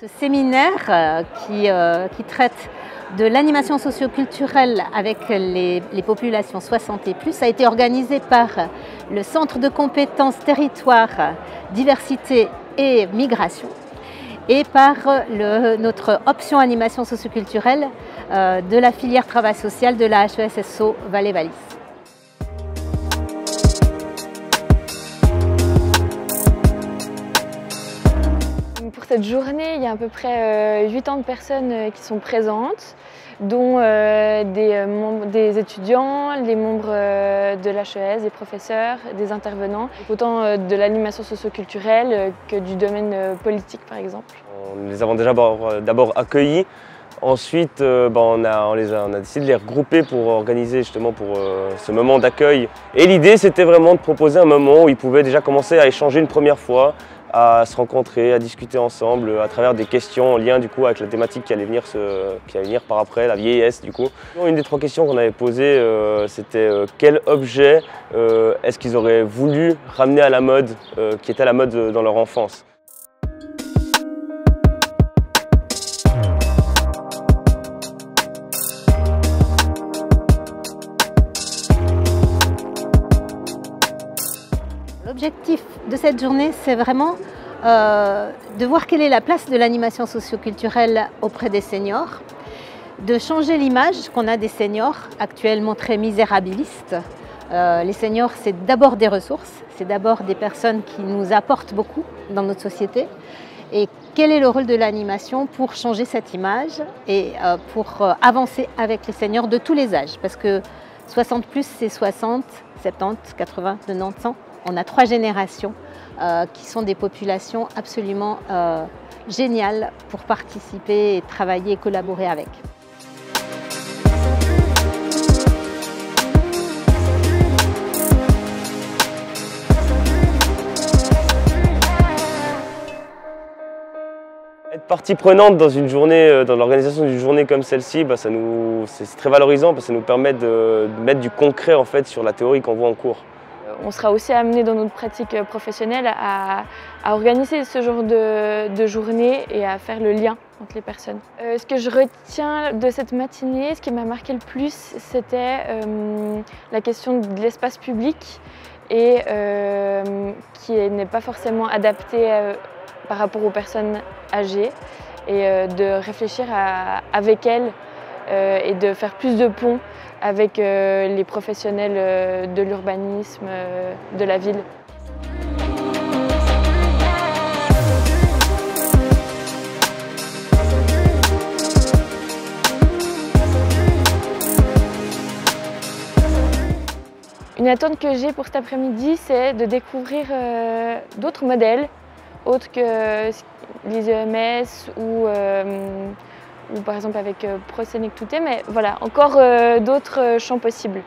Ce séminaire qui traite de l'animation socioculturelle avec les populations 60 et plus a été organisé par le Centre de compétences territoire, diversité et migration et par notre option animation socioculturelle de la filière travail social de la HESSO Valais-Wallis. Pour cette journée, il y a à peu près 80 personnes qui sont présentes, dont des étudiants, les membres de l'HES, des professeurs, des intervenants, autant de l'animation socioculturelle que du domaine politique par exemple. On les avons déjà d'abord accueillis. Ensuite, on a décidé de les regrouper pour organiser justement pour ce moment d'accueil. Et l'idée, c'était vraiment de proposer un moment où ils pouvaient déjà commencer à échanger une première fois, à se rencontrer, à discuter ensemble à travers des questions en lien du coup avec la thématique qui allait venir par après, la vieillesse du coup. Une des 3 questions qu'on avait posées, c'était quel objet est-ce qu'ils auraient voulu ramener à la mode, qui était à la mode dans leur enfance. L'objectif de cette journée, c'est vraiment de voir quelle est la place de l'animation socioculturelle auprès des seniors, de changer l'image qu'on a des seniors actuellement très misérabilistes. Les seniors, c'est d'abord des ressources, c'est d'abord des personnes qui nous apportent beaucoup dans notre société. Et quel est le rôle de l'animation pour changer cette image et pour avancer avec les seniors de tous les âges? Parce que 60 plus, c'est 60, 70, 80, 90, 100. On a 3 générations qui sont des populations absolument géniales pour participer, et travailler et collaborer avec. Être partie prenante dans une journée, dans l'organisation d'une journée comme celle-ci, c'est très valorisant parce que ça nous permet de mettre du concret en fait sur la théorie qu'on voit en cours. On sera aussi amené dans notre pratique professionnelle à organiser ce genre de journée et à faire le lien entre les personnes. Ce que je retiens de cette matinée, ce qui m'a marqué le plus, c'était la question de l'espace public et qui n'est pas forcément adapté par rapport aux personnes âgées et de réfléchir avec elles et de faire plus de ponts avec les professionnels de l'urbanisme, de la ville. Une attente que j'ai pour cet après-midi, c'est de découvrir d'autres modèles, autres que les EMS ou par exemple avec ProSenectouté, mais voilà, encore d'autres champs possibles.